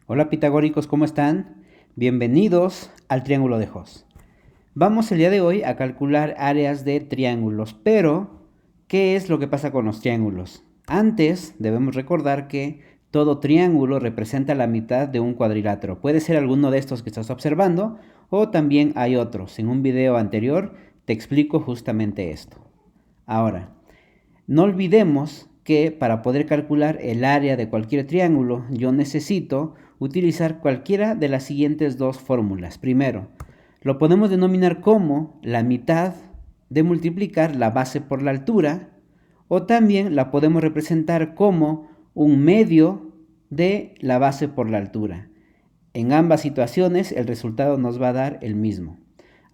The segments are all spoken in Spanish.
Hola pitagóricos, ¿cómo están? Bienvenidos al triángulo de Jos. Vamos el día de hoy a calcular áreas de triángulos, pero ¿qué es lo que pasa con los triángulos? Antes debemos recordar que todo triángulo representa la mitad de un cuadrilátero. Puede ser alguno de estos que estás observando o también hay otros. En un video anterior te explico justamente esto. Ahora, no olvidemos que para poder calcular el área de cualquier triángulo, yo necesito utilizar cualquiera de las siguientes dos fórmulas. Primero, lo podemos denominar como la mitad de multiplicar la base por la altura, o también la podemos representar como un medio de la base por la altura. En ambas situaciones el resultado nos va a dar el mismo.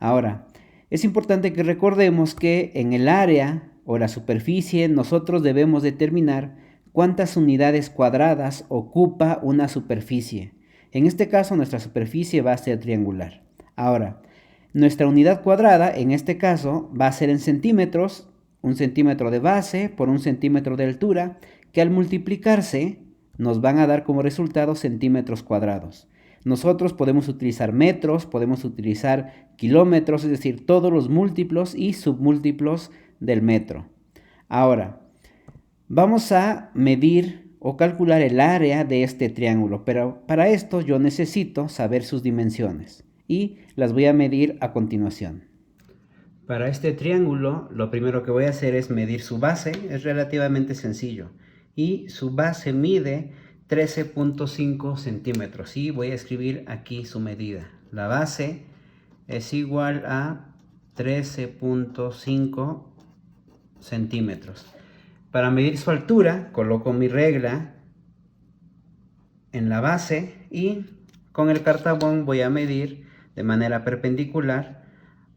Ahora, es importante que recordemos que en el área o la superficie nosotros debemos determinar cuántas unidades cuadradas ocupa una superficie. En este caso nuestra superficie va a ser triangular. Ahora, nuestra unidad cuadrada en este caso va a ser en centímetros, un centímetro de base por un centímetro de altura, que al multiplicarse nos van a dar como resultado centímetros cuadrados. Nosotros podemos utilizar metros, podemos utilizar kilómetros, es decir, todos los múltiplos y submúltiplos del metro. Ahora, vamos a medir o calcular el área de este triángulo, pero para esto yo necesito saber sus dimensiones y las voy a medir a continuación. Para este triángulo, lo primero que voy a hacer es medir su base, es relativamente sencillo, y su base mide 13.5 centímetros, y voy a escribir aquí su medida. La base es igual a 13.5 centímetros. Para medir su altura, coloco mi regla en la base y con el cartabón voy a medir de manera perpendicular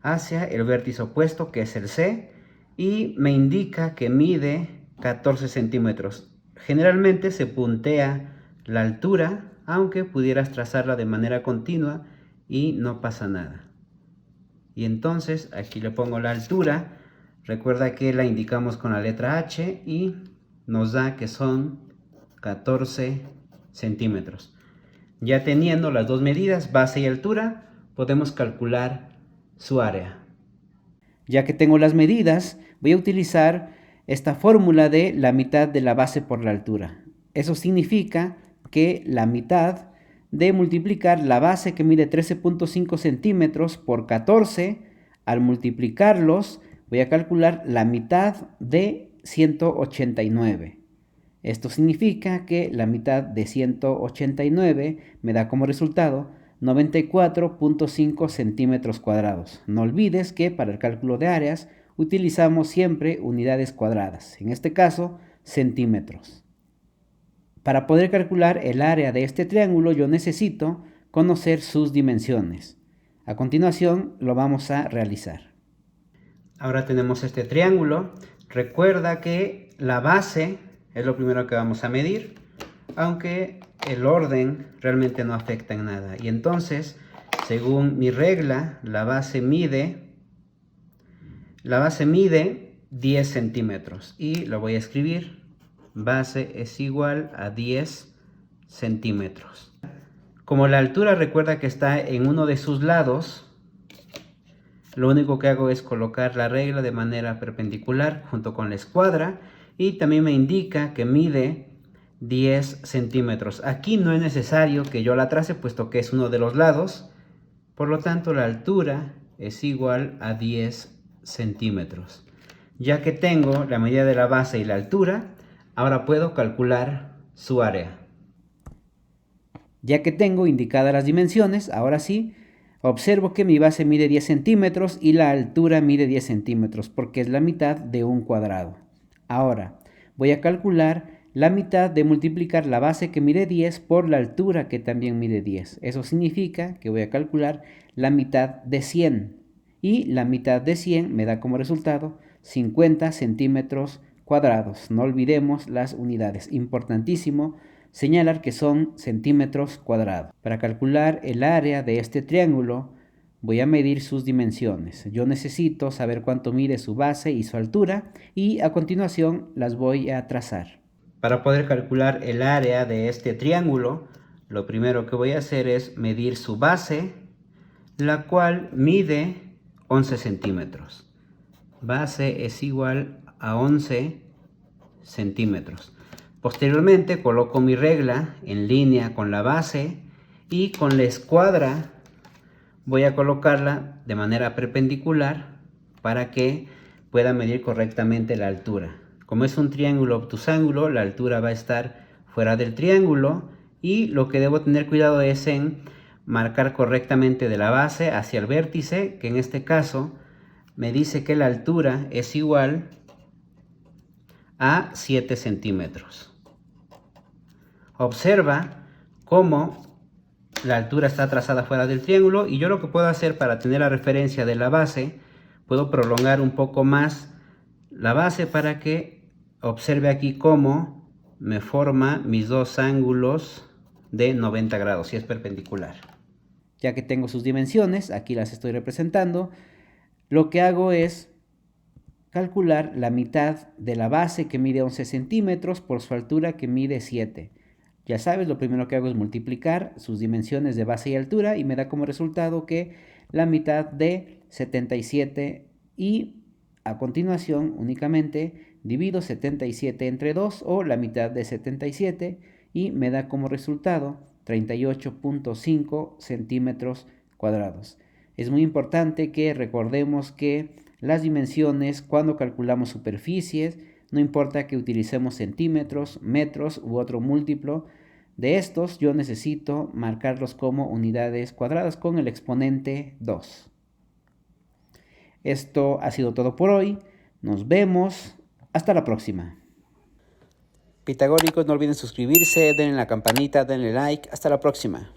hacia el vértice opuesto, que es el C, y me indica que mide 14 centímetros. Generalmente se puntea la altura, aunque pudieras trazarla de manera continua y no pasa nada. Y entonces aquí le pongo la altura. Recuerda que la indicamos con la letra H y nos da que son 14 centímetros. Ya teniendo las dos medidas, base y altura, podemos calcular su área. Ya que tengo las medidas, voy a utilizar esta fórmula de la mitad de la base por la altura. Eso significa que la mitad de multiplicar la base, que mide 13.5 centímetros, por 14, al multiplicarlos voy a calcular la mitad de 189. Esto significa que la mitad de 189 me da como resultado 94.5 centímetros cuadrados. No olvides que para el cálculo de áreas utilizamos siempre unidades cuadradas, en este caso centímetros. Para poder calcular el área de este triángulo yo necesito conocer sus dimensiones. A continuación lo vamos a realizar. Ahora tenemos este triángulo. Recuerda que la base es lo primero que vamos a medir, aunque el orden realmente no afecta en nada. Y entonces, según mi regla, la base mide 10 centímetros. Y lo voy a escribir. Base es igual a 10 centímetros. Como la altura recuerda que está en uno de sus lados, lo único que hago es colocar la regla de manera perpendicular junto con la escuadra, y también me indica que mide 10 centímetros. Aquí no es necesario que yo la trace, puesto que es uno de los lados. Por lo tanto, la altura es igual a 10 centímetros. Ya que tengo la medida de la base y la altura, ahora puedo calcular su área. Ya que tengo indicadas las dimensiones, ahora sí, observo que mi base mide 10 centímetros y la altura mide 10 centímetros, porque es la mitad de un cuadrado. Ahora, voy a calcular la mitad de multiplicar la base, que mide 10, por la altura, que también mide 10. Eso significa que voy a calcular la mitad de 100. Y la mitad de 100 me da como resultado 50 centímetros cuadrados. No olvidemos las unidades. Importantísimo señalar que son centímetros cuadrados. Para calcular el área de este triángulo voy a medir sus dimensiones. Yo necesito saber cuánto mide su base y su altura, y a continuación las voy a trazar. Para poder calcular el área de este triángulo, lo primero que voy a hacer es medir su base, la cual mide 11 centímetros. Base es igual a 11 centímetros. Posteriormente coloco mi regla en línea con la base y con la escuadra voy a colocarla de manera perpendicular para que pueda medir correctamente la altura. Como es un triángulo obtusángulo, la altura va a estar fuera del triángulo y lo que debo tener cuidado es en marcar correctamente de la base hacia el vértice, que en este caso me dice que la altura es igual a 7 centímetros. Observa cómo la altura está trazada fuera del triángulo y yo lo que puedo hacer para tener la referencia de la base, puedo prolongar un poco más la base para que observe aquí cómo me forma mis dos ángulos de 90 grados, si es perpendicular. Ya que tengo sus dimensiones, aquí las estoy representando, lo que hago es calcular la mitad de la base que mide 11 centímetros por su altura que mide 7. Ya sabes, lo primero que hago es multiplicar sus dimensiones de base y altura y me da como resultado que la mitad de 77 y a continuación únicamente divido 77 entre 2 o la mitad de 77 y me da como resultado 38.5 centímetros cuadrados. Es muy importante que recordemos que las dimensiones cuando calculamos superficies, no importa que utilicemos centímetros, metros u otro múltiplo de estos, yo necesito marcarlos como unidades cuadradas con el exponente 2. Esto ha sido todo por hoy. Nos vemos. Hasta la próxima. Pitagóricos, no olviden suscribirse, denle la campanita, denle like. Hasta la próxima.